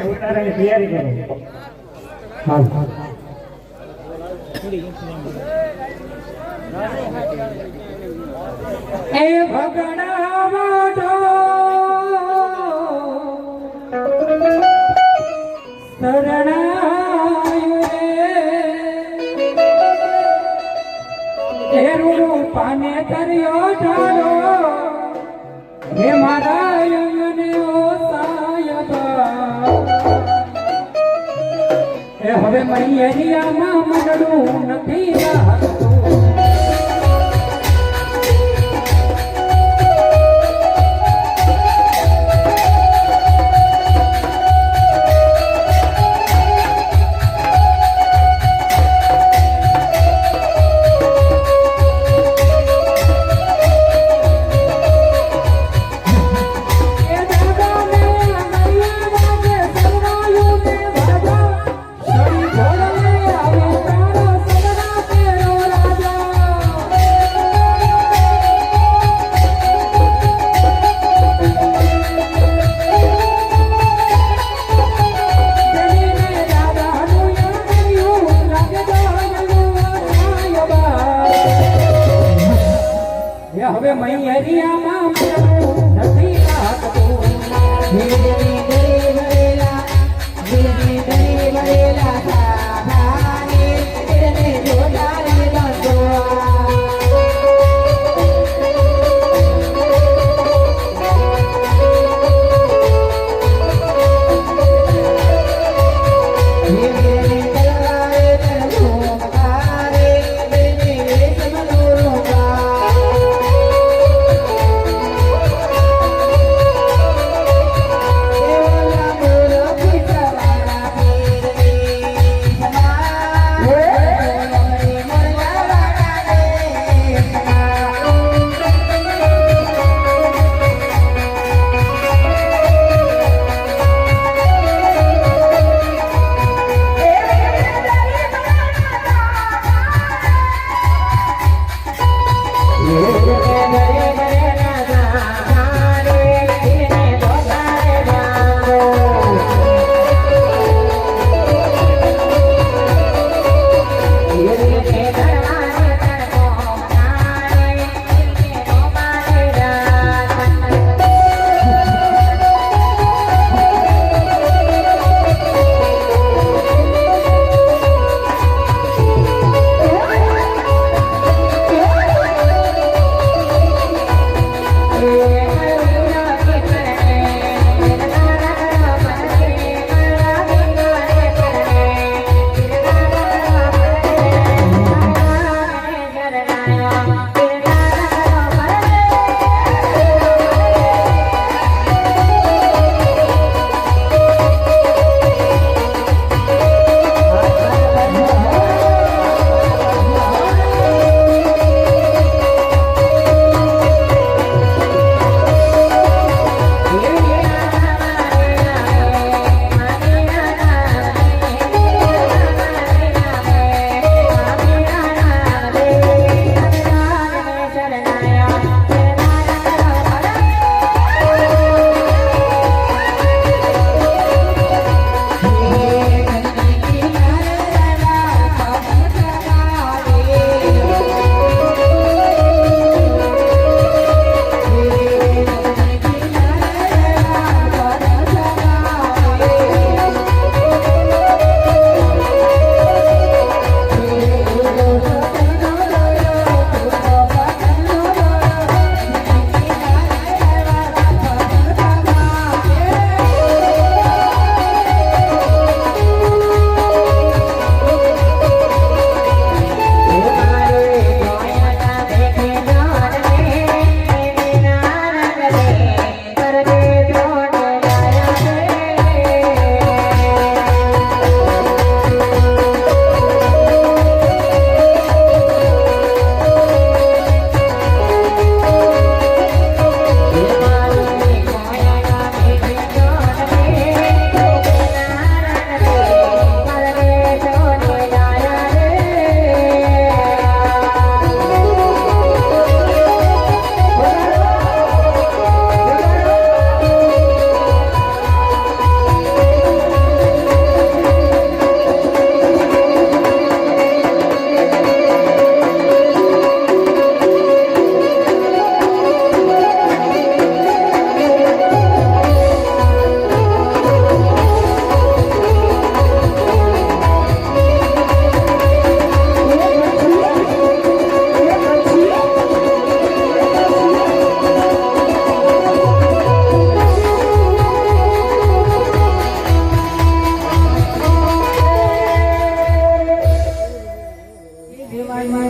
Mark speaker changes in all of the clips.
Speaker 1: માટે ઉતારવાની તૈયારી કરો. હાલ એ ભગણા વાડો શરણાયું રે એરું પાને કર્યો ઢાળો હે મારા અંગને ઓ સાયબા એ હવે મૈયરિયામાં મંડળું નથી લાગતું. હવે મૈયરિયામાં નથી લાગતું. ધીરે ધીરે વરેલા ધીરે ધીરે વરેલા સાભાને તેને જોડારે બંધવા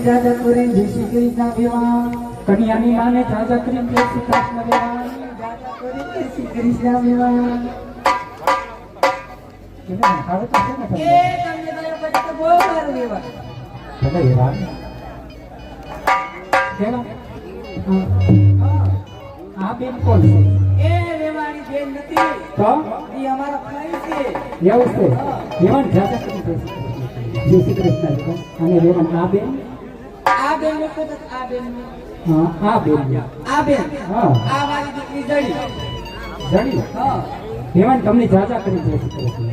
Speaker 1: જાજા કરીને જય શ્રી કૃષ્ણ વેવાણ કન્યાની માને જાજા કરીને જય શ્રી કૃષ્ણ વેવાણ જાજા કરીને જય શ્રી કૃષ્ણ વેવાણ કેને ખાડો તો છે ને તમને એ તમને તો પછી તો બહુ સારું વેવાણ ભલે વેવાણ કેવા આ બેન કોણ છે એ વેવાણી બેન નથી તો ઈ અમારા ભાઈ છે એવું છે વેવાણ જાજા કરીને જય શ્રી કૃષ્ણ અને વેવાણ આ બેન લોકો તો આ બેન હા આ બેન હા આ મારી દીકરી જડી હા વેવાણ તમને જાજા કરી જય શ્રી કૃષ્ણ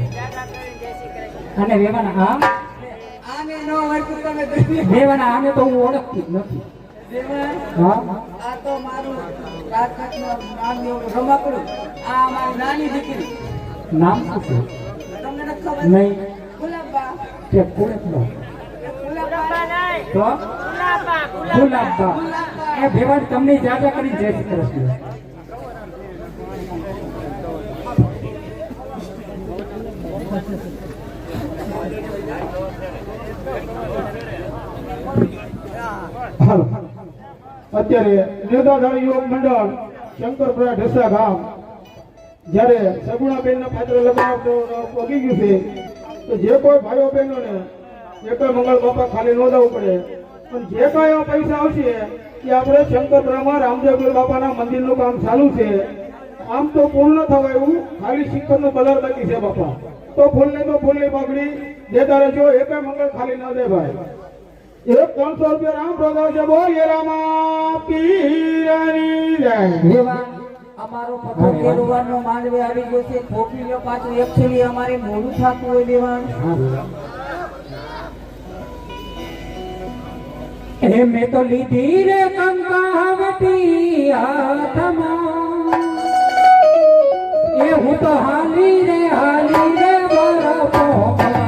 Speaker 1: અને વેવાણ આને નો ઓળખું તમે વેવાણ આને તો હું ઓળખતી જ નથી વેવાણ હા આ તો મારું રાજનાથનું નામ એવું રમાકડું આ મારી નાની દીકરી નામ શું છે તમને ન ખબર નહીં ગુલાબા કે ગુલાબા તો ગુલાબા એ વેવાણ તમને જાજા કરી જય શ્રી કૃષ્ણ
Speaker 2: અત્યારે નિર્ધારણ યુવક મંડળ શંકરપુરા ઢસા ગામ જ્યારે સગુણાબેન ના પાત્ર લગ્ન પગી ગયું છે તો જે કોઈ ભાઈઓ બહેનોને એક મંગળ બાપા ખાલી ન દેવું પડે પણ જે કઈ એવા પૈસા આવશે એ આપણે શંકરપુરામાં રામદેવ બાપાના મંદિરનું કામ ચાલુ છે આમ તો પૂર્ણ થવા એવું ખાલી શિખરનું કલર બાકી છે બાપા તો ફૂલની પાઘડી દેતા રહેજો એક મંગળ ખાલી ન દે ભાઈ 300 રૂપિયા રામ પ્રગટ છે બોલીએ રામા પીરની જય
Speaker 1: વેવાણ અમારો પથ્થર કેળવવાનો માંડવે આવી ગયો છે ખોપીઓ પાછું એકચુઅલી અમારે મોડું થાતું હોય વેવાણ એ મેં તો લીધી રે કંકાવતી હાથમાં એ હું તો હાલી રે મારા પોપલા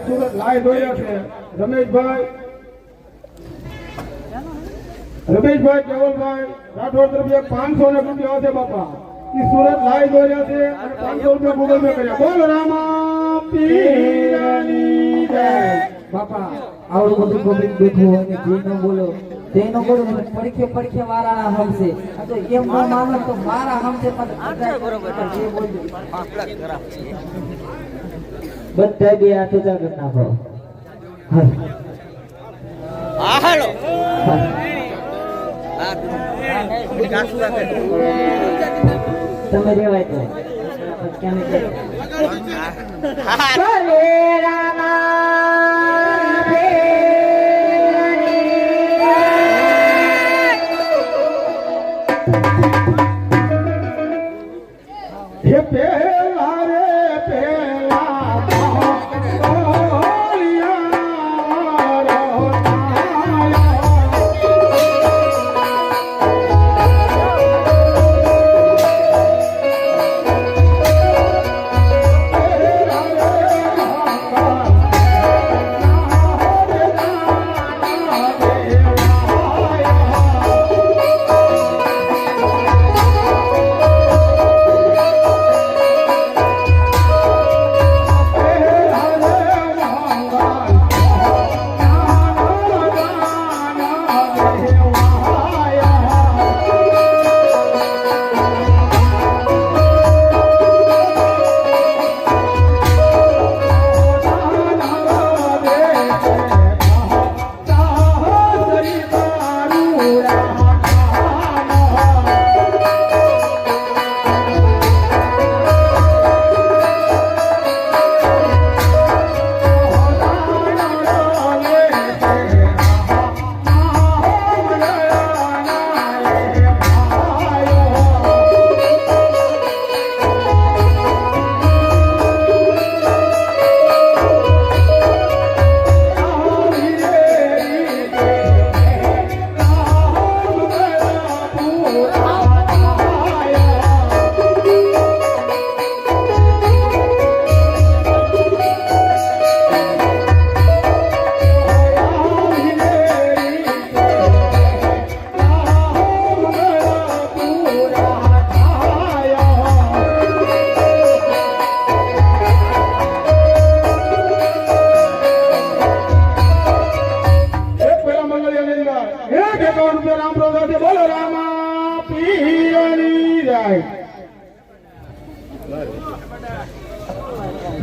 Speaker 2: સુરત લાઈ દોર્યા છે રમેશભાઈ કેવલભાઈ રાઠોડ તરફથી 500 રૂપિયા છે બાપા ઈ સુરત લાઈ દોર્યા છે અને 500 રૂપિયા ગૂગલ પે કર્યા બોલ રામા પીરની જય
Speaker 1: બાપા આવડું બધું પબ્લિક બેઠું હોય ને જે ન બોલો તે ન બોલો ને પડખે વાળાના હમશે આ તો એમ ન માનો તો મારા હમશે પણ જે બોલજો બધા બે હાથ ઊંચા કરી નાખો
Speaker 3: હાલો
Speaker 1: તમે રેવાય તો ક્યાં
Speaker 2: હે પેલા રે પેલા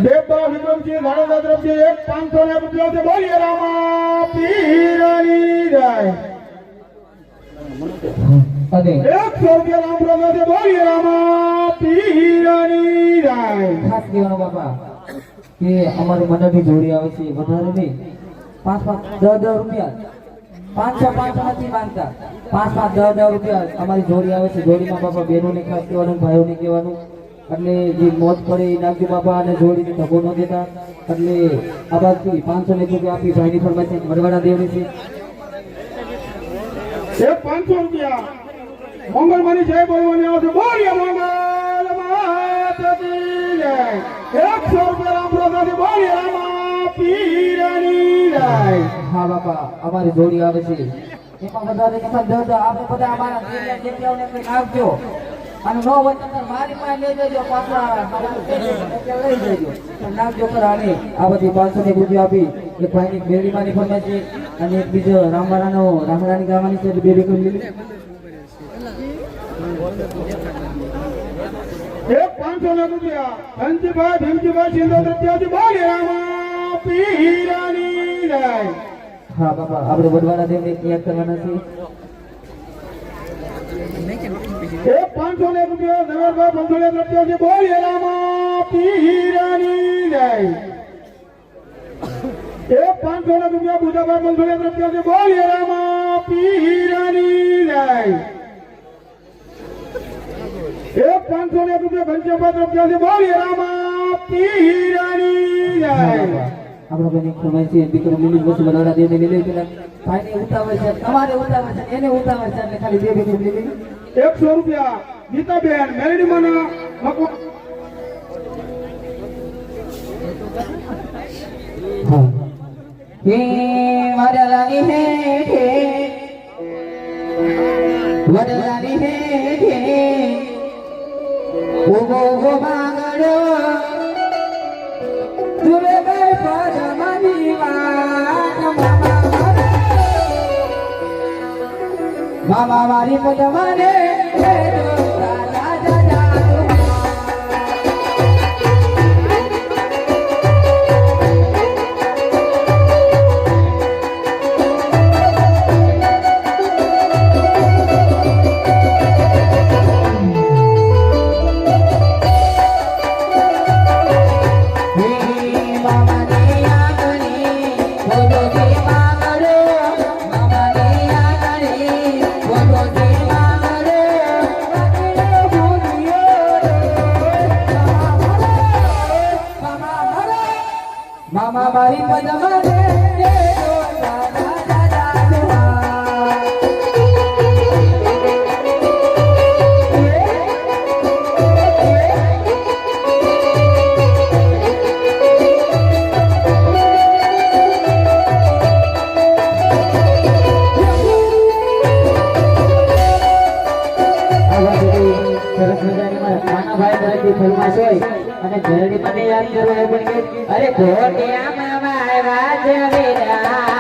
Speaker 2: દેવતા વિક્રમસિંહ ધાણેજા તરફથી 500 રૂપિયા છે બોલીએ રામા પીરની જય
Speaker 1: અને
Speaker 2: 100 રૂપિયા રામ પ્રભુ છે બોલીએ રામા પીરની જય
Speaker 1: ખાસ કહેવાનું બાપા કે અમારી મંડળની જોડી આવે છે વધારે નહીં 5-10 રૂપિયા 500 નથી માંગતા 5-10 રૂપિયા અમારી જોડી આવે છે જોડીમાં બાપા બહેનોને ખાસ કહેવાનું ભાઈઓને કહેવાનું એટલે જે મોજ પડે એ નાખજો બાપા અને જોડીને ધક્કો ન દેતા એટલે આ બાજુથી 500 રૂપિયા આપી ભાઈની ફરમાઈશ મરવાડા દેવની છે
Speaker 2: 500 રૂપિયા મંગળમણી જય બોલવાની આવશે બોલીએ મંગલ માતની જય 100 રૂપિયા રામ પ્રભુ બોલીએ રામા પીરની જય
Speaker 1: હા બાપા અમારી જોડી આવે છે એમાં વધારે એમાં આપણે બધા અમારા જેટલાઓને કંઈ નાખજો અને નો હોય તો મારી પાસે લઈ જજો પાછા લઈ જજો નાખજો કરાને આ બધી 500 રૂપિયા આપી એક ભાઈની મેળીમાંની ફરમાઈશ છે અને એક બીજો રામરાની ગાવાની છે બે બેકરી લીધી
Speaker 2: 500 રૂપિયા ધનજીભાઈ ભીમજીભાઈ સિંધો તરફથી બોલીએ રામા પીરની જય
Speaker 1: હા બાપા આપણે વડવાડા દેવને યાદ કરવાના છે
Speaker 2: 500 રૂપિયા નવેરભાઈ 500 તરફથી બોલીએ રામા પીરની જય 500 રૂપિયા બુધાભાઈ 500 તરફથી બોલીએ રામા પીરની જય 500 રૂપિયા ઘનશ્યામભાઈ તરફથી બોલીએ રામા પીરની જય
Speaker 1: આપણે બેન ફરમાઈશ છે દીકરો મિનિટ બસ વડવાડા દેવને લઈ પેલા ભાઈને ઉતાવળ છે તમારે ઉતાવળ છે એને ઉતાવળ છે એટલે ખાલી બે બેકરી લઈ
Speaker 2: 100 રૂપિયા ગીતાબેન મેલડીમાંના
Speaker 1: હા હે વડલાની હેઠે વડલાની હેઠે ઉભો ઉભો માંગડો તુરે ગઈ પદમાની વાત મામા મારી પદમાને મામા મારી પદમાને ફરમાશ હોય અને ઘરડી મને યાદ કરવો એ પણ કે અરે ઘોટિયા મામા આવ્યા છે વેરા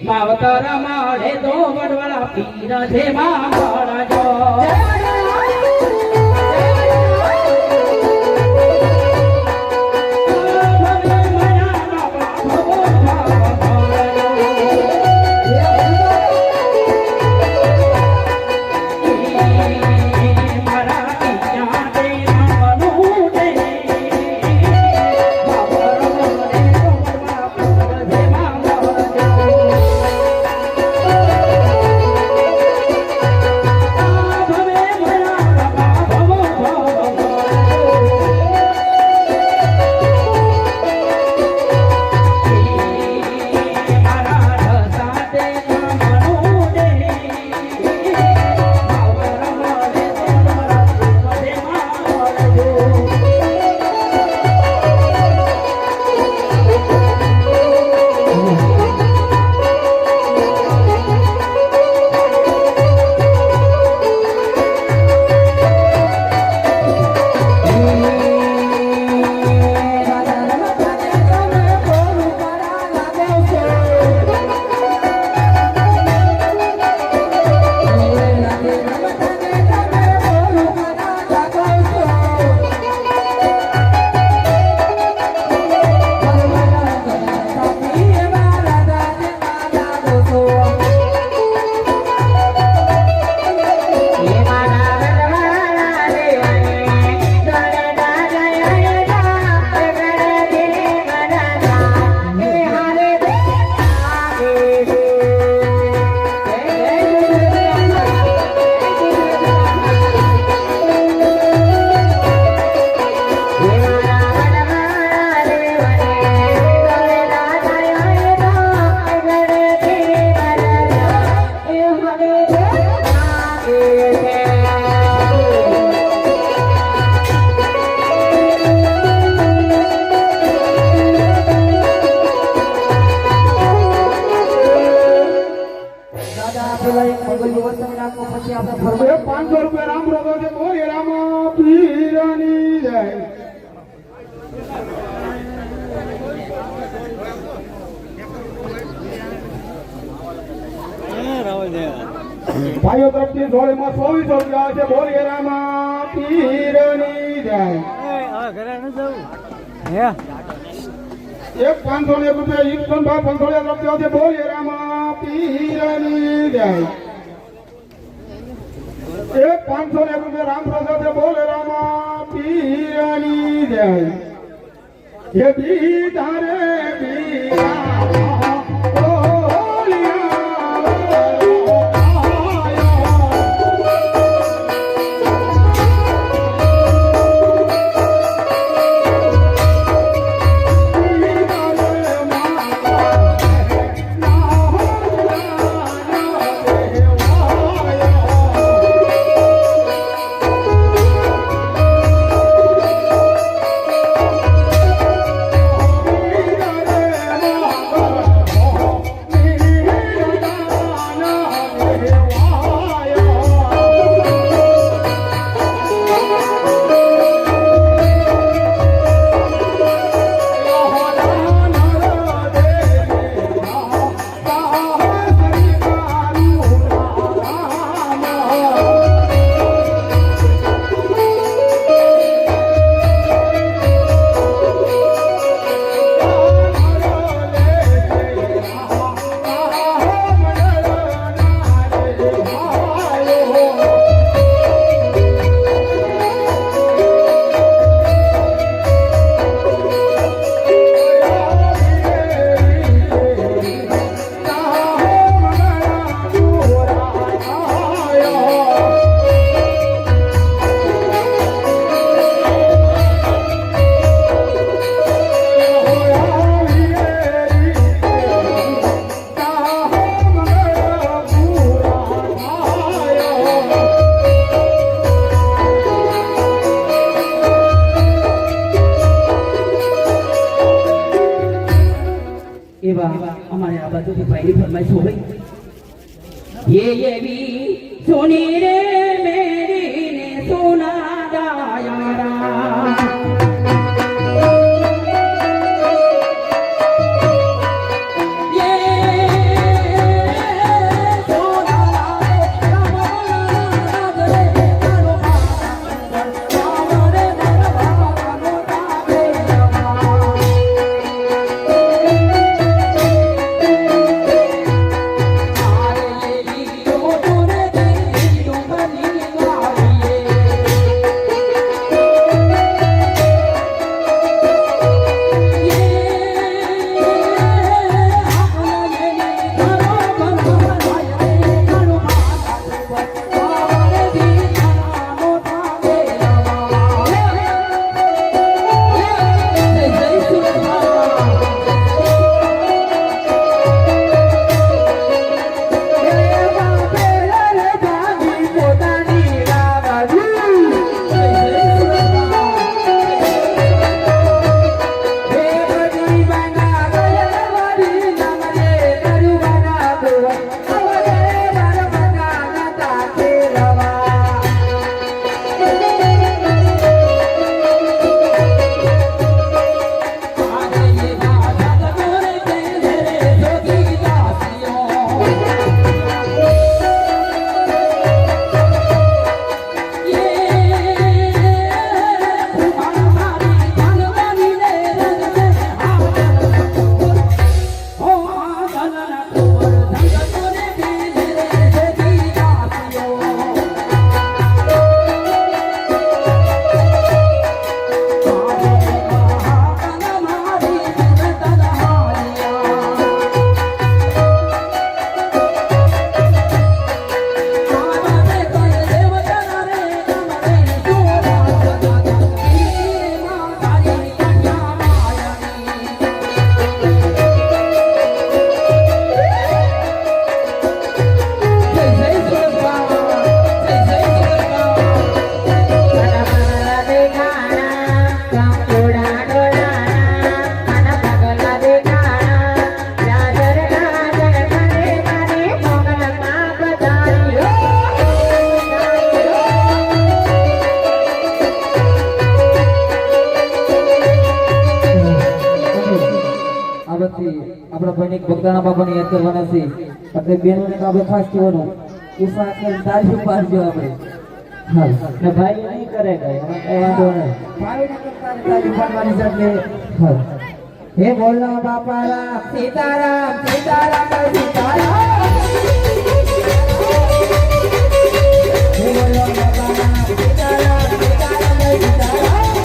Speaker 1: માવતર મળે તો વડવાળા પીર છે માવડા જો સાથે દાદા પેલા એક પગલું વતન નાખો પછી આપણે ફરવા
Speaker 2: એ 500 રૂપિયા રામ રોતો છે બોલ એ રામ પીરની જય ભાઈઓ તરફથી જોડેમાં 2400 રૂપિયા આવે છે બોલ એ રામ પીરની જય એક 501 રૂપિયા ઈસ્ટન ભાઈ 500 તરફથી આવે છે બોલ એ રામ પીરની જય એક 501 રૂપિયા રામ પ્રસાદ બોલે રામા પીરની જય હે બીધારે બીરા
Speaker 1: અમારે આ બાજુથી ભાઈની ફરમાઈશ હોય ये भी सुनी रे मेरी ने सुना दायारा બગદાણા બાબાને યાદ કરવાના છે એટલે બેનોને તો આપણે ખાસ કહેવાનું ઉષા કરી તારી પાડજો આપણે હા ને ભાઈ નહીં કરે કઈ એમાં કઈ વાંધો નહીં ભાઈ ને કરતા તારી પાડવાની છે એટલે હા હે બોલો બાપા રામ સીતારામ સીતારામ સીતારામ હે બોલો બાપા રામ સીતારામ સીતારામ સીતારામ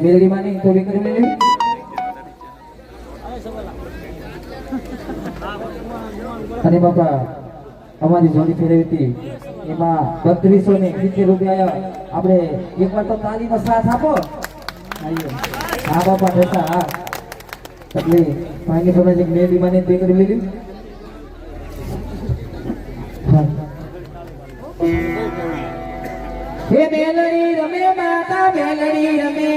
Speaker 1: મેલડી માની થોડી કરી લેવી અને બાપા અમારી જોડી ફેરવી હતી એમાં 3270 રૂપિયા આપણે એકવાર તો તાલીનો સાથ આપો હા બાપા બેટા હા એટલે ભાઈની ફરજ મેલડી માની તે કરી લેવી હે મેલડી રમે માતા મેલડી રમે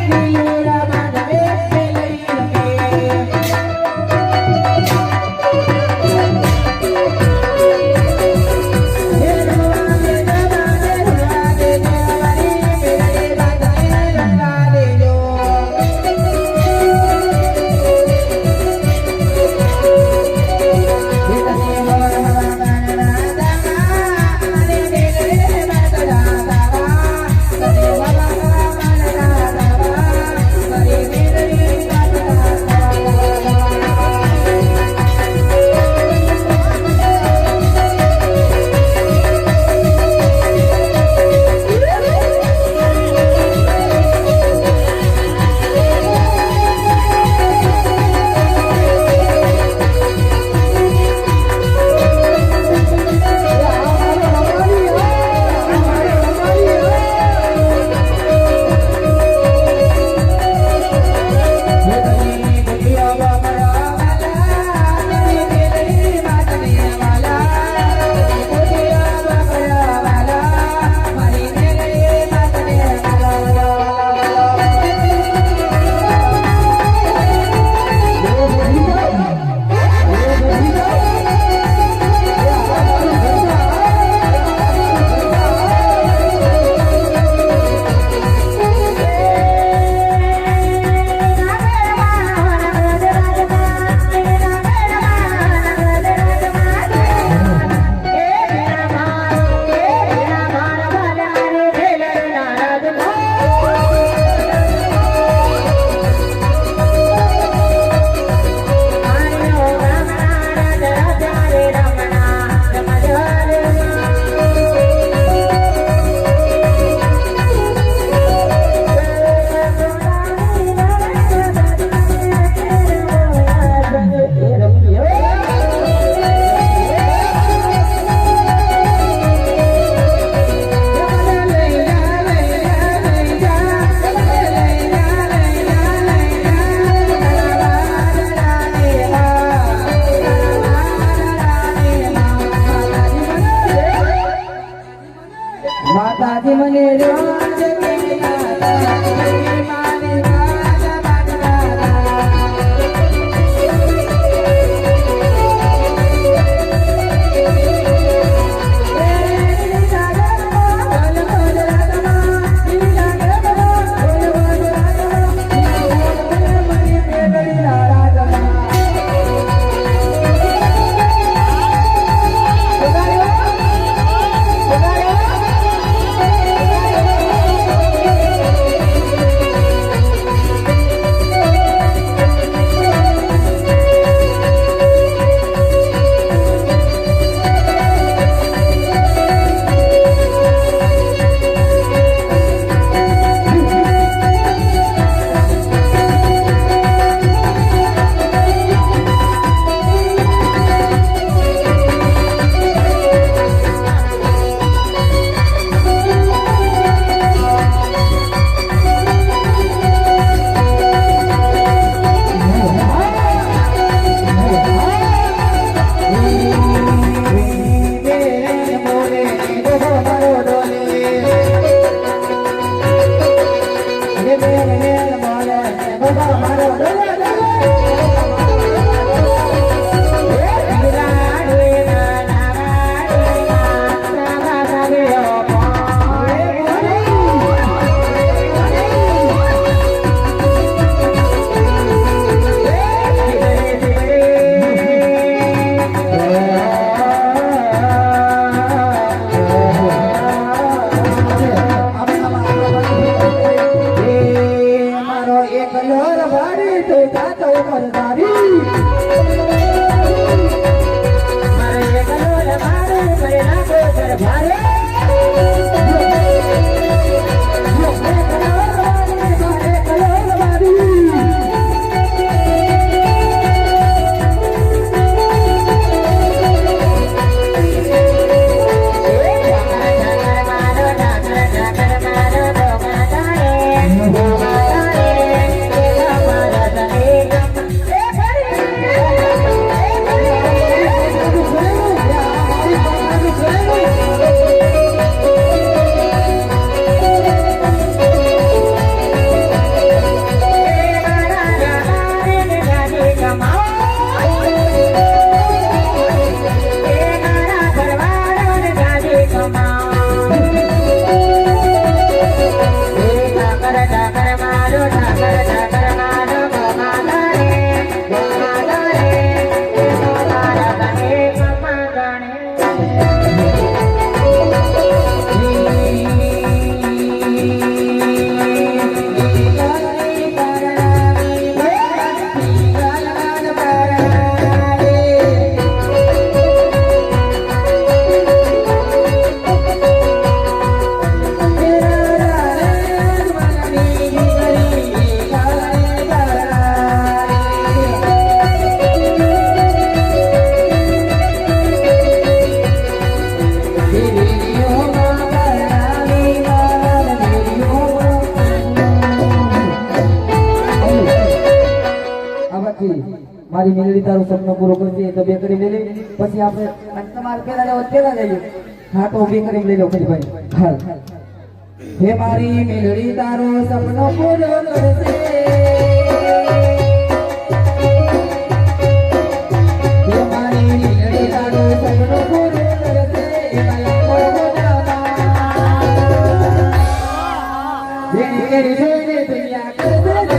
Speaker 1: નીલોડા માનવે મેલડી રમે હે રમે માતા મેલડી મારી મેલડી તારું સપનું પૂરું કરશે તો બે કરી લે પછી આપણે તમારે પેલા લેવો પેલા લઈએ હા તો બે કરી લઈ લો ભાઈ હાલ હે મારી મેલડી તારું સપનું પૂરું કરશે હે મારી મેલડી તારું સપનું પૂરું કરશે જેની કરી જોઈને દુનિયા કરશે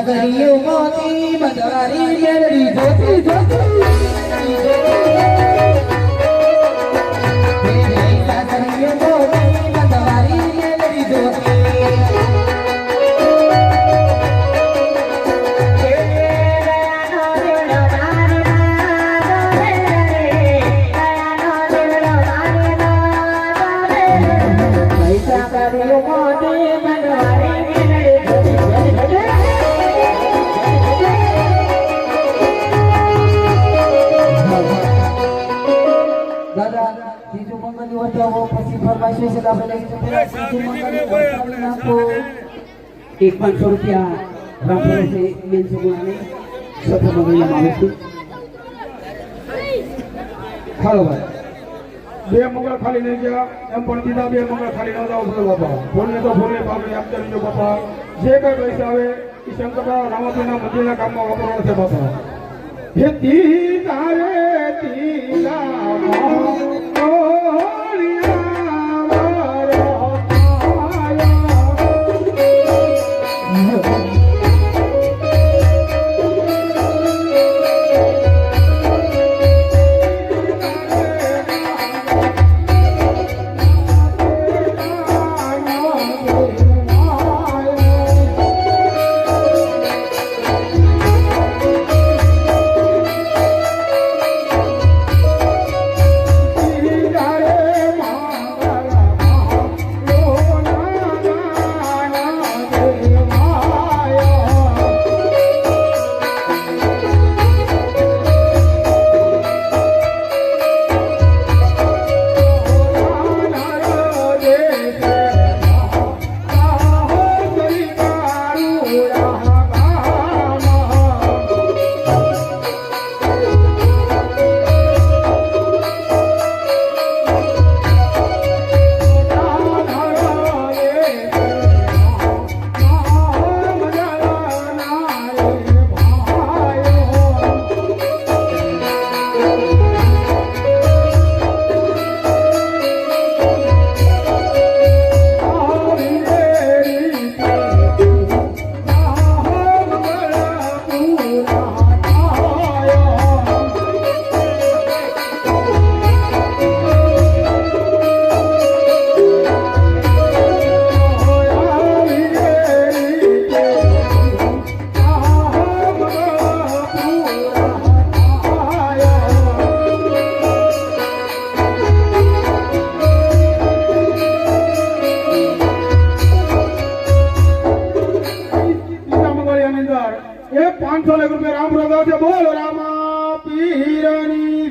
Speaker 1: गरियो मोती मदारी मेरी ज्योति ज्योति मेरी गरियो मोती मदारी मेरी ज्योति ऐसा गरियो मोती मदारी मेरी ज्योति दादा तीजो मंगल वटाવો પછી ફરમાઈશ છે આપણે ત્રીજો મંગલ આપકો 500 રૂપિયા રાખે છે મેન સગુણાને સફળ મંગલમાં આવે છે
Speaker 2: હાલો ભાઈ બે મંગળ ખાલી નહીં ગયા એમ પણ દીધા બે મંગળ ખાલી ન જાવ બોલો બાપા ફોનને તો ફોનને બાપને આપ કરજો બાપા જે કઈ પૈસા આવે એ શંકરબા રામાપીના મંદિરના કામમાં વાપરવાનો છે બાપા હે તીતારે તીલા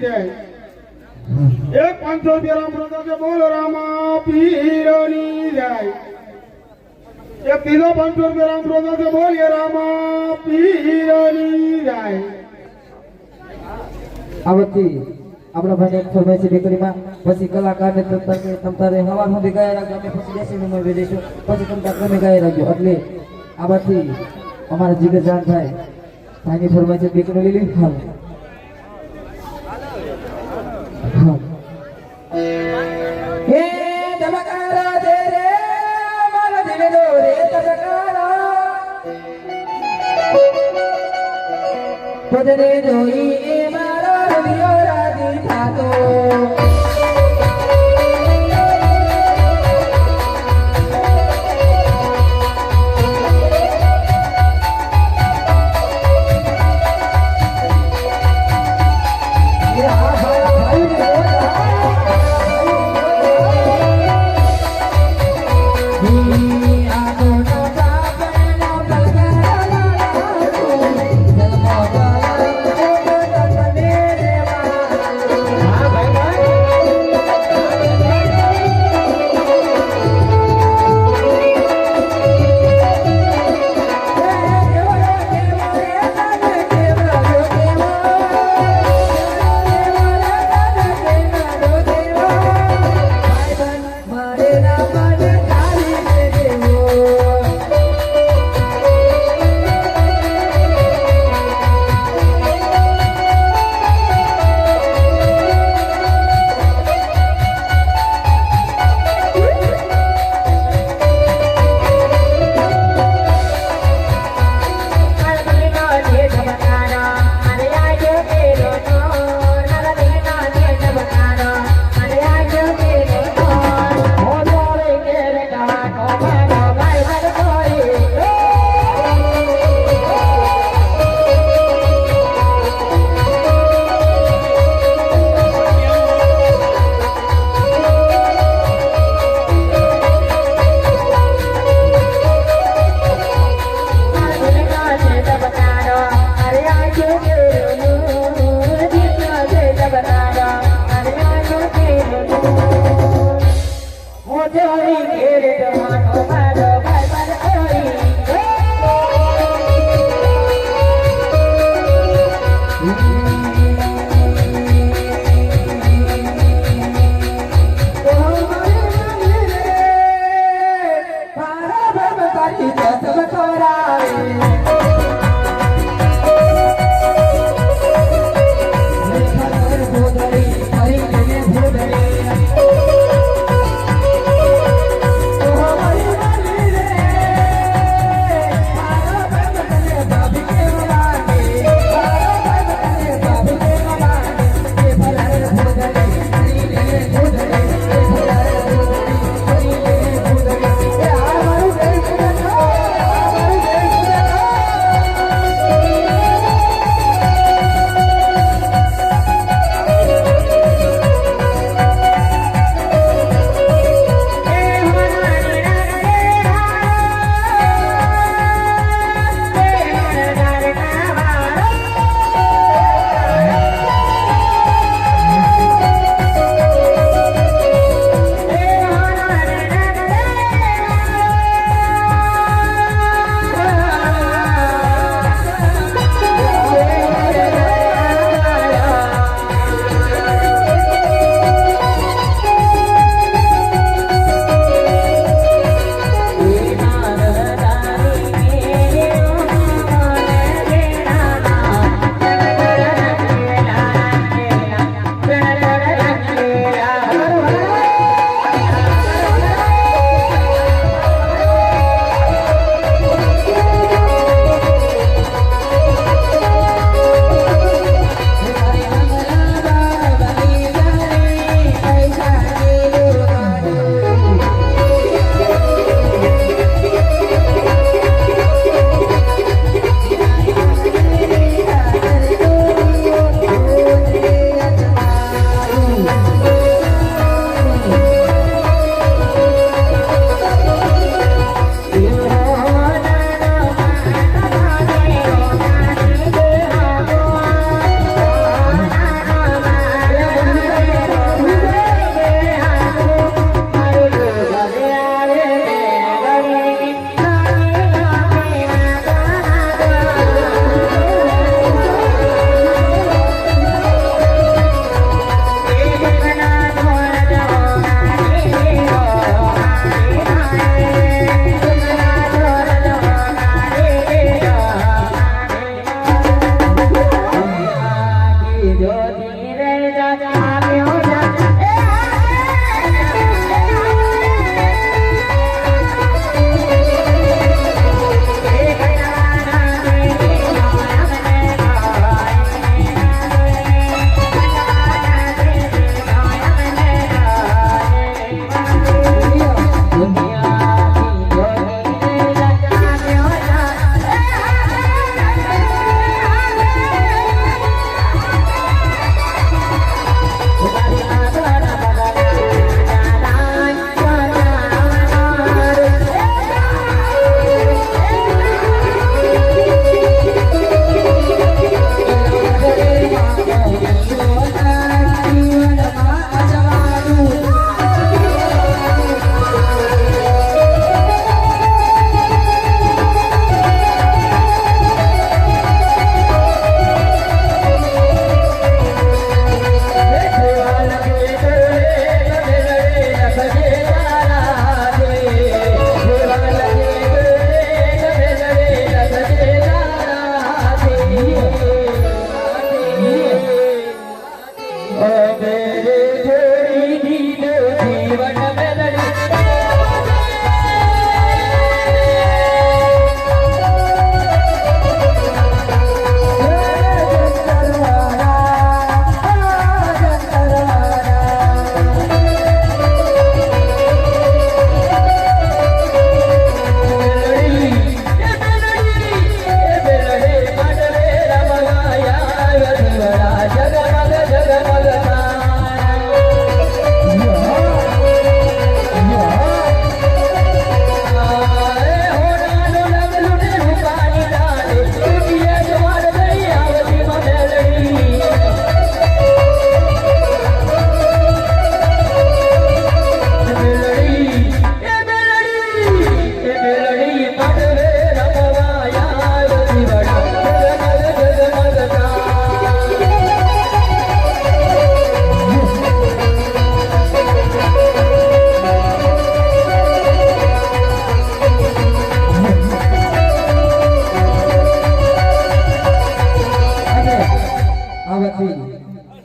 Speaker 2: જાય એક 500 રૂપિયા રામ પ્રસાદ છે બોલ રામા પીરની જાય એક ત્રીજો 500 રૂપિયા રામ પ્રસાદ છે બોલીએ રામા પીરની જાય
Speaker 1: આ વખતે આપણા ભાઈને એક ફરમાય છે દીકરીમાં પછી કલાકારને તમતારે હવા સુધી ગાયા રાખજો અમે પછી બેસીને દઈશું પછી તમતાર તમે ગાયા રાખજો એટલે આ બાથી અમારા જીગર જાણ થાય ભાઈની ફરમાય છે દીકરી લીલી હાલ હે ધબકારા દે રે મારા દિલે દો રે ધબકારા પદરે જોઈ એ મારો હૃદય રાજી થાતો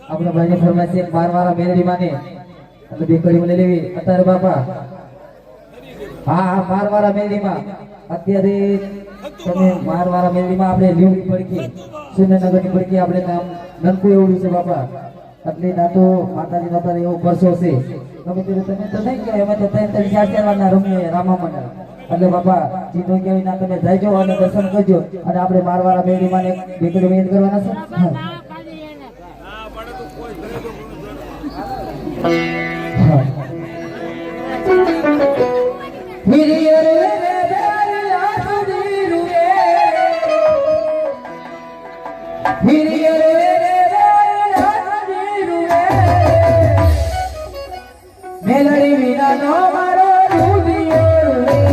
Speaker 4: આપણા ભાઈને ફરમાઈશ એક મારવાળા મેલડી માને એટલે બે કડી મને લેવી અત્યારે બાપા હા મારવાળા મેલડીમાં અત્યારે તમે મારવાળા મેલડીમાં આપણે લીવડી પડકી સુરેન્દ્રનગરની પડકી આપણે નામ નનકું એવડું છે બાપા એટલે ના તો માતાજી નો તારે એવો પરસો છે તમે તમે તો નહીં કે અમે તો ત્રણ ચાર વારના રમીએ રામા મંડળ એટલે બાપા ચીનો કેવી ના તમે જઈજો અને દર્શન કરજો અને આપણે મારવાળા મેલડીમાં એક બેકડી વેદ કરવાના છે
Speaker 1: મેલડી વિના નો મારો રૂપિયો રે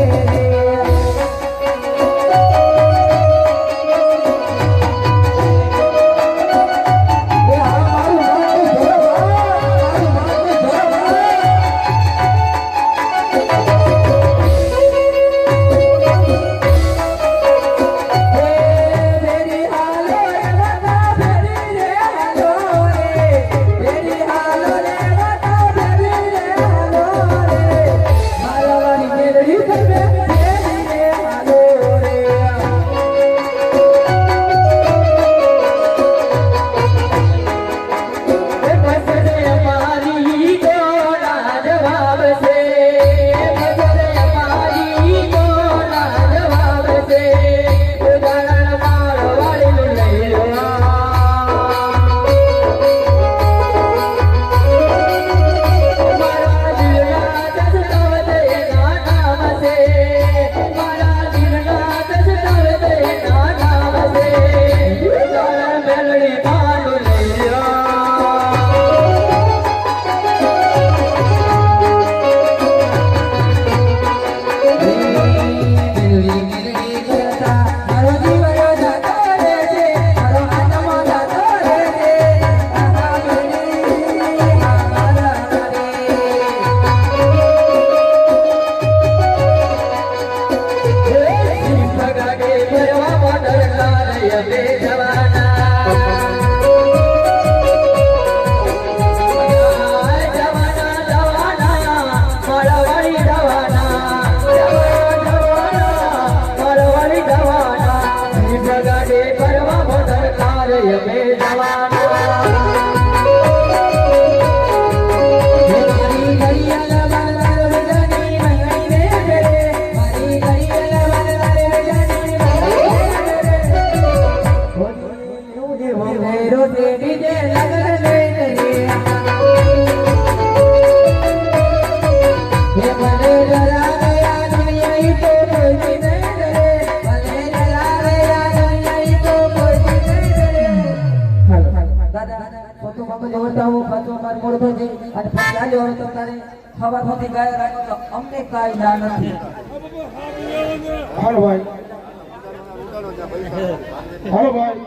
Speaker 2: હાલો ભાઈ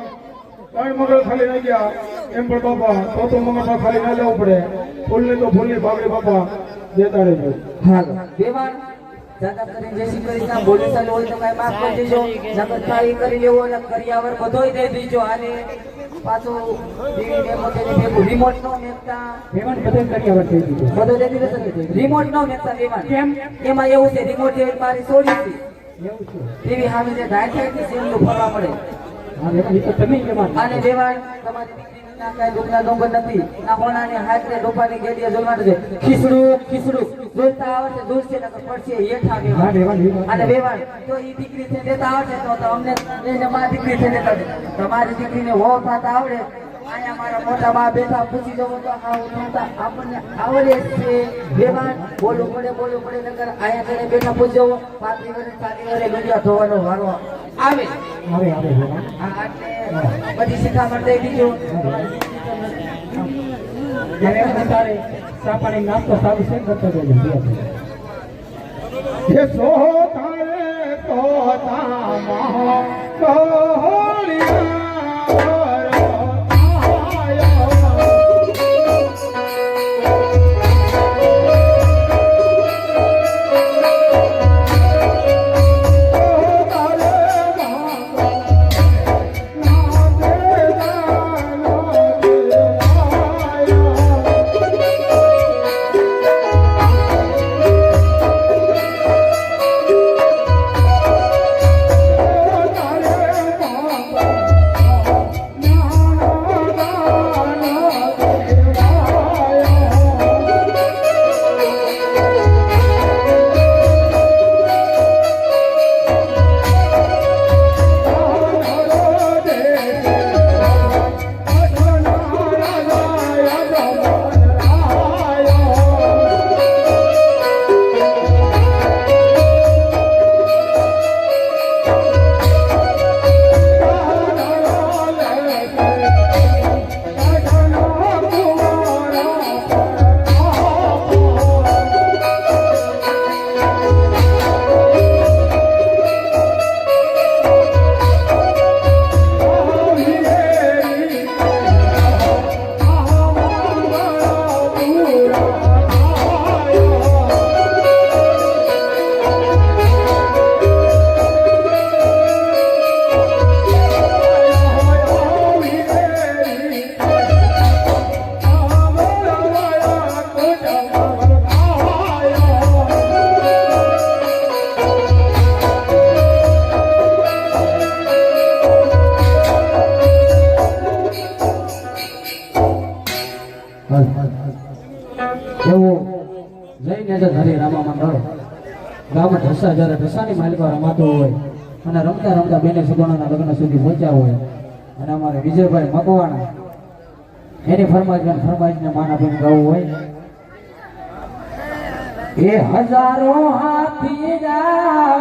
Speaker 2: ત્રણ મગર ખાલી નહીં ગયા એમ પણ બાપા તો મગર ખાલી ના લેવું પડે ફૂલની તો ફૂલની બાબડી બાપા દેતા રહેજો
Speaker 4: હાલ દેવાન જાતા કરી જે શીખરી બોલી ચાલુ હોય તો કાઈ માફ કરી દેજો નકર કાઈ કરી લેવો અને કરિયાવર બધોય દઈ દેજો આને પાછો ટીવી ને મોટે રિમોટ નો મેકતા
Speaker 1: પેમેન્ટ બધે કરિયાવર થઈ ગયું
Speaker 4: બધો દઈ દીધો છે રિમોટ નો મેકતા દેવાન કેમ એમાં એવું છે રિમોટ જેવી મારી છોડી હતી
Speaker 1: એવું છે
Speaker 4: ટીવી સામે જે ઢાઈ થાય છે સીમનું ફરવા પડે
Speaker 1: હા એ તો તમે કેવા
Speaker 4: અને દેવાન તમારી દીકરીની ના કાઈ દુખના ડોંગર નથી ના હોનાની હાથને ડોપાની ગેડીએ જોલવાનું છે ખીસડું બોલતા આવડે દૂર છે નકર પડશે હેઠા
Speaker 1: હા
Speaker 4: વેવાન
Speaker 1: વેવાન
Speaker 4: અને વેવાન તો ઈ દીકરી છે દેતા આવડે તો અમને એને મારી દીકરી છે દેતા તમારી દીકરીને વહુ થતા આવડે આયા મારા મોટા બા બેઠા પૂછી જવું તો હા ઉઠાવતા આપણને આવડે છે વેવાન બોલવું પડે નકર આયા ઘરે બેઠા પૂછી જવું 5 વર્ષ 7 વર્ષ લોડિયા ધોવાનો વારો આવે
Speaker 1: આવે વેવાન
Speaker 4: આ આટલે બધી શિખામણ દઈ દીધું
Speaker 1: હવે તારે સાપાણી નાસ્તો સારું છે કરતો રહેજો
Speaker 2: હે સોહો તારે તો તામા
Speaker 1: એવું લઈને જ હરે રામા મંડળ ગામમાં ઢસા જ્યારે ઢસાની માલિકા રમાતો હોય અને રમતા રમતા બેને સુગણોના લગ્ન સુધી પહોંચ્યા હોય અને અમારે વિજયભાઈ મકવાણા એની ફરમાઈશને માન આપીને ગાવું હોય એ હજારો હાથી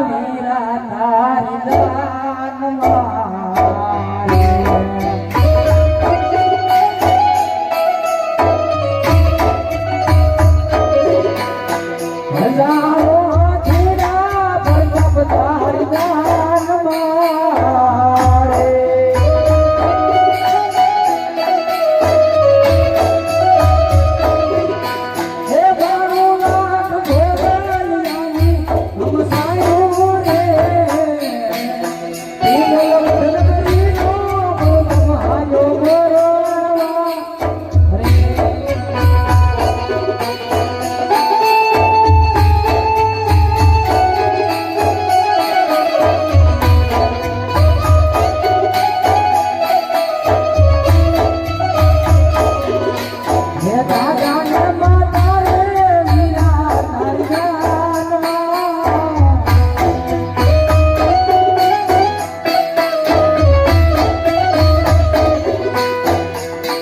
Speaker 1: વીરા તારી દાનમાં હજારો હાથીના પ્રતાપ તારી દાનમાં હે બાણું લાખ ભોગલિયાની નમસાયો રે એ બોલબરીનો બોલમાયો ગોરવા રે હે દાદા ને માતા રે વીરા તારી જાનમાં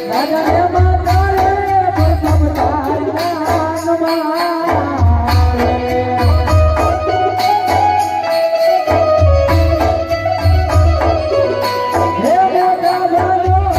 Speaker 1: દાદા ને માતા રે પ્રથમ તારી જાનમાં હે મોટા ભાઈઓ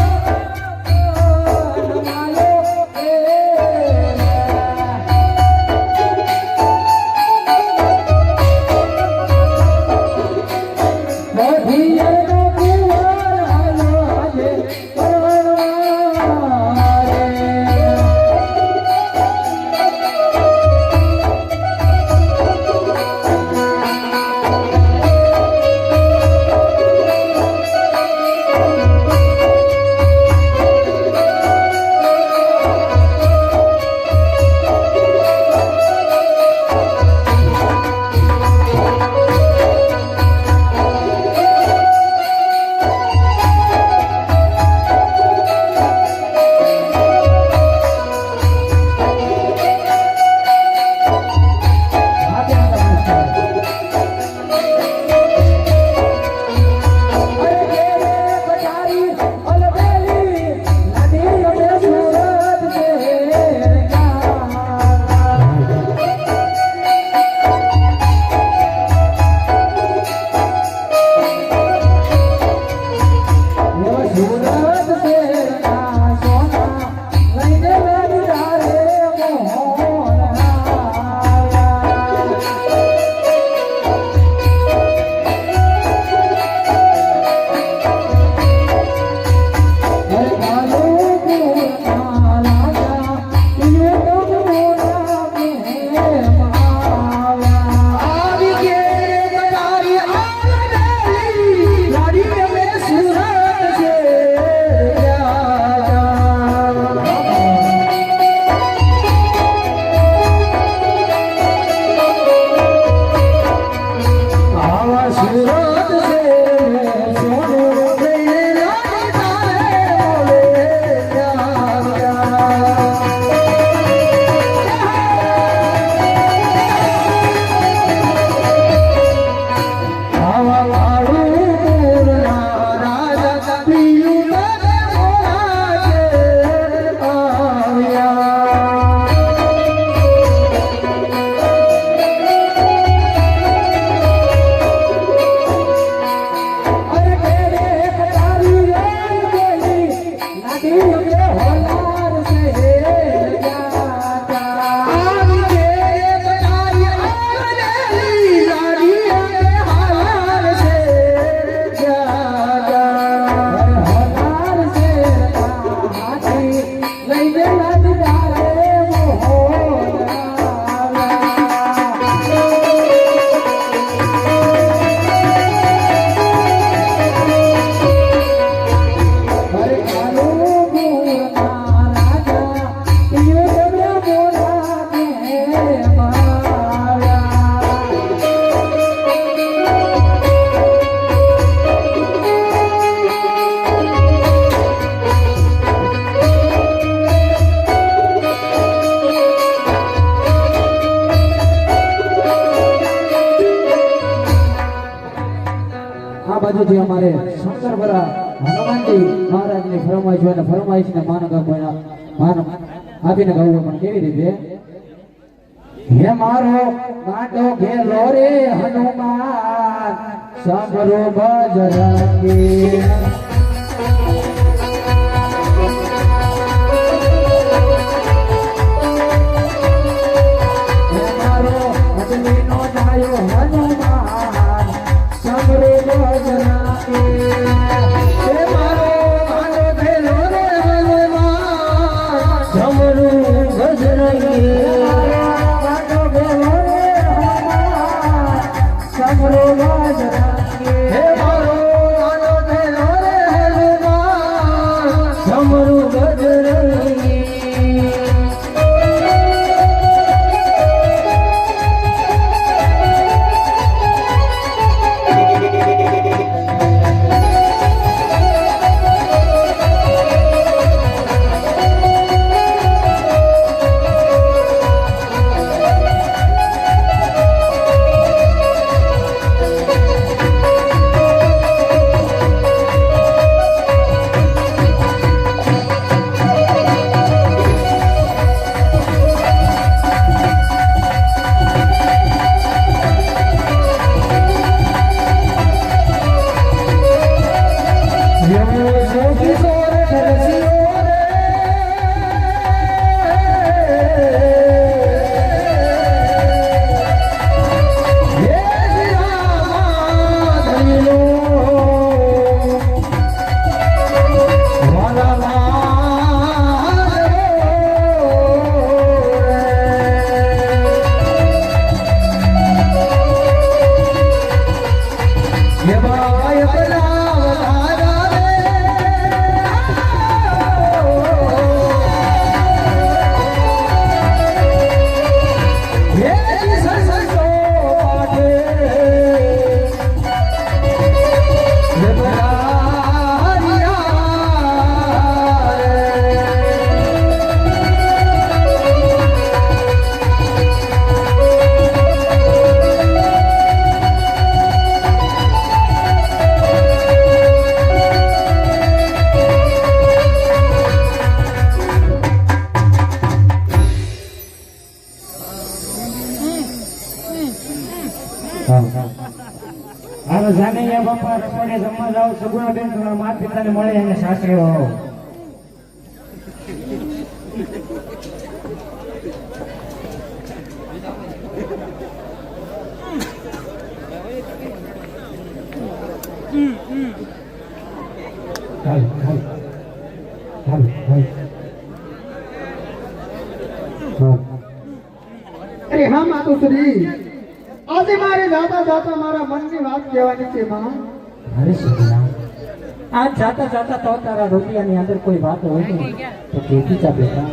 Speaker 4: બાજુ જે અમારે શંકરપરા હનુમાનજી મહારાજની ફરમાઈશ હોય ને ફરમાઈશને માન આપીને ગાવું પણ કેવી રીતે હે મારો ગાંડો ઘેલો રે હનુમાન સાંભળો બજરંગી
Speaker 1: હાલો જાનૈયા બાપા રસોડે જમવા જાઓ સગુણાબેન તમારા માતા પિતાને મળે અને સાસરે આવો
Speaker 2: અરે હા માતુશ્રી આજે મારે જાતા જાતા મારા મનની વાત કહેવાની છે માં.
Speaker 1: અરે સગુણા આ જાતા જાતા તો તારા રૂપિયાની અંદર કોઈ વાત હોય ને તો કેતી ચા બેટા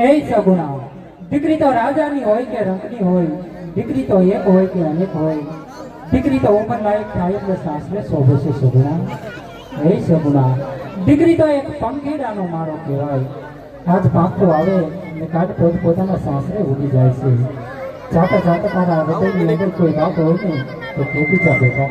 Speaker 1: એ સગુણા દીકરી તો રાજાની હોય કે રંગની હોય દીકરી તો એક હોય કે અનેક હોય દીકરી તો ઉંમર લાયક થાય એટલે સાસરે શોભે છે સગુણા એ સગુણા દીકરી તો એક પંખીડાનો માળો કહેવાય આજ પાંખો આવે ને કાઢ પોતાના સાસરે ઉડી જાય છે જાતા જાતા તારા હૃદયની અંદર કોઈ વાત હોય ને તો કેતી ચા બેટા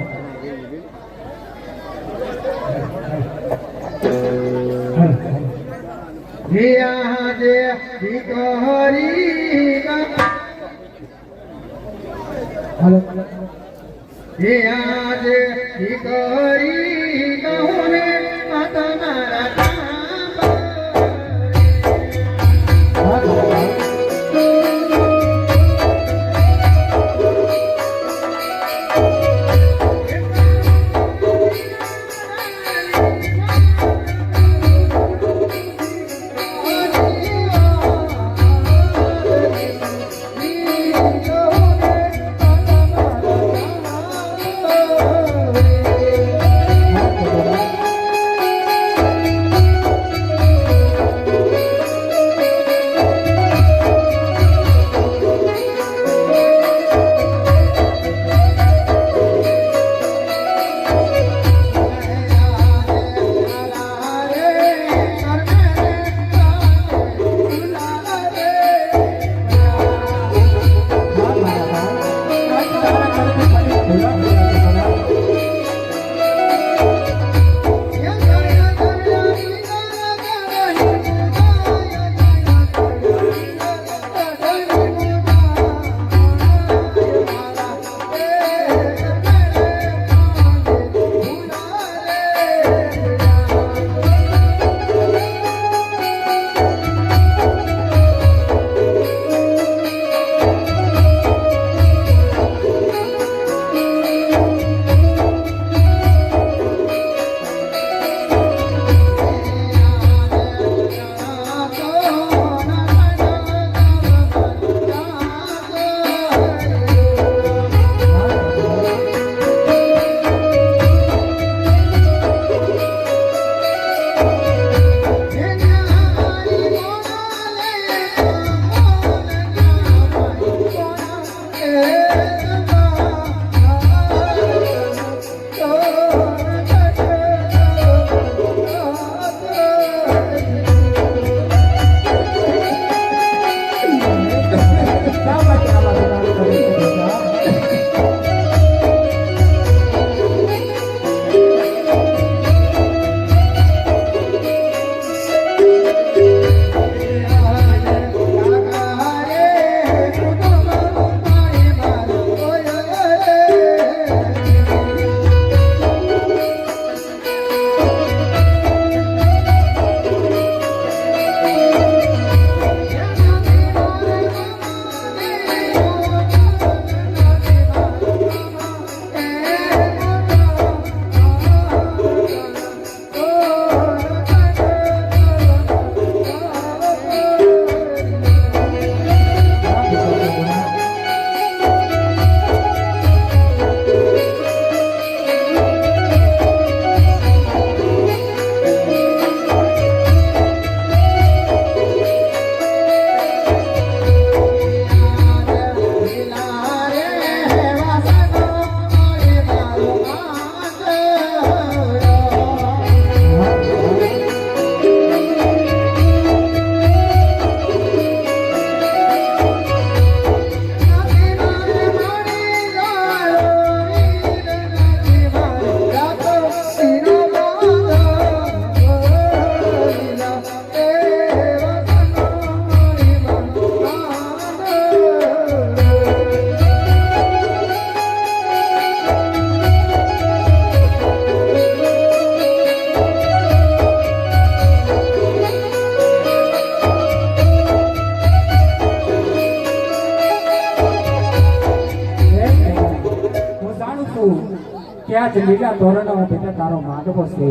Speaker 1: ત્યાં જ લીલા ધોરણો બેટા તારો માંડવો છે,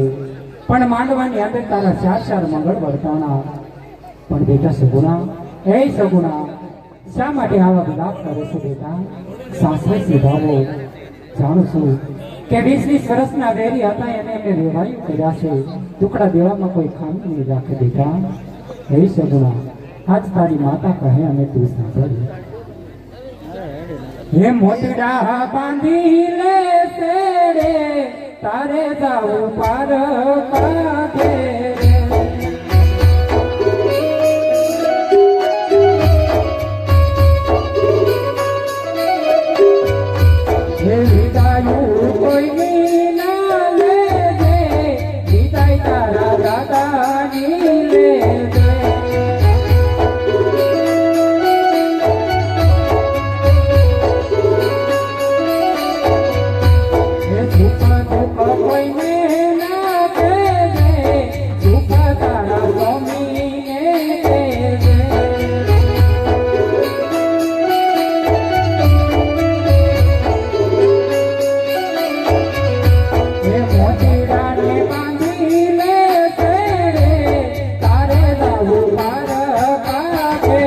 Speaker 1: પણ માંડવાની અંદર તારા ચાર ચાર મંગળ વર્તાણા. પણ બેટા સગુણા, એ સગુણા, શા માટે આવા વિલાપ કરે છે બેટા? સાસરે સીધાવો. જાણું છું કે 20-20 વર્ષના વેરી હતા, એને એમને વેવાયું કર્યા છે. ટુકડા દેવામાં કોઈ ખામી નહીં રાખે બેટા. હે સગુણા, આજ તારી માતા કહે અને તું સાંભળ. હે મોતીડા બાંધી લે સેડે, તારે જાવું પાર કાઢે. હે વિદાયું કોઈની ના લેજે, વિદાય તારા દાદાની લેજે. હે સુખ દુઃખ કોઈને ના કહેજે, સુખ તારા સ્વામીને કહેજે. હે મોતીડાને બાંધી લે સેડે, તારે જાવું પાર કાઢે.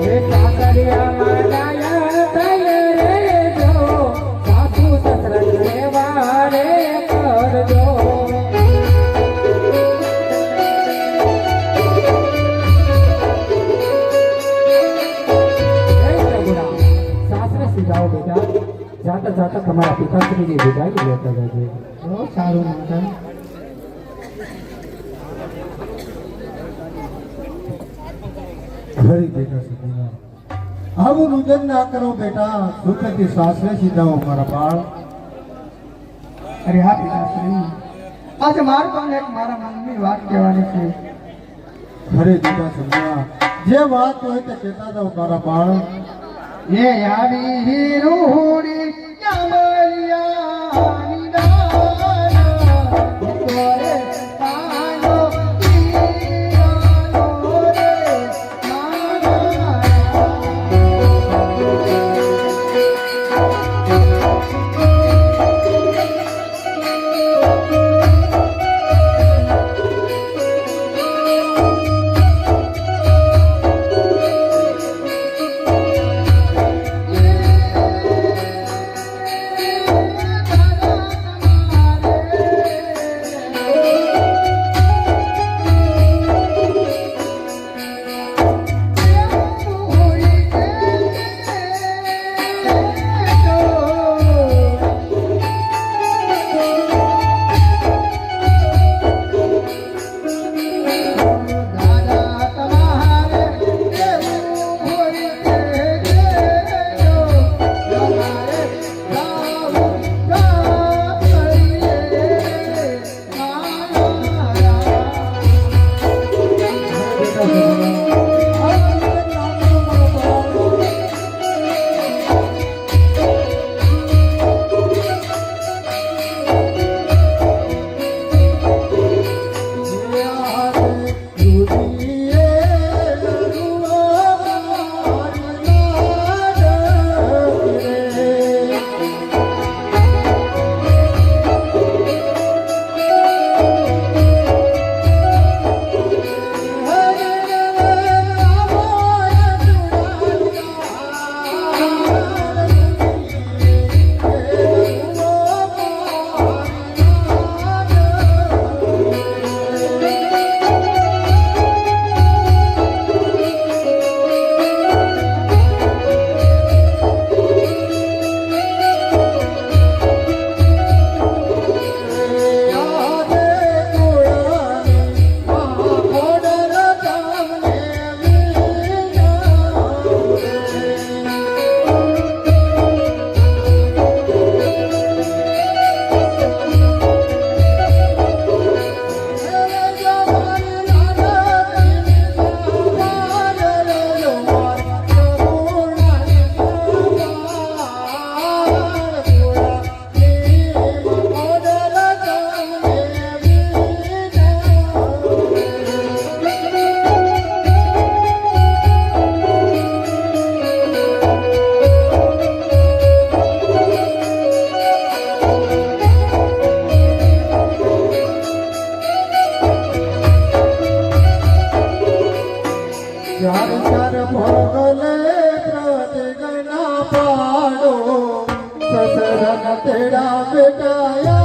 Speaker 1: હે સાસરિયામાં ડાયા થઈએ રેજો, સાસુ સસરાની સેવા રે કરજો. સાસરે સીધાઓ બેટા. જાતા જાતા તમારા પિતાશ્રીની વિદાય લેતા જજો. બહુ સારું માતા.
Speaker 5: ખરી બેટા સગુણા, આવું રુદન ના કરો બેટા. સુખથી સાસરે સીધાઓ મારા બાળ.
Speaker 2: અરે હા પિતાશ્રી, આજે મારે તમને એક મારા મનની વાત કહેવાની છે.
Speaker 5: ખરી બેટા સગુણા, જે વાત હોય તે કહેતા જાઓ મારા બાળ.
Speaker 2: એ આવી હિરુડી કમલિયાની દાના, તોરે તાનો પીરાનો રે મારા.
Speaker 5: બેટા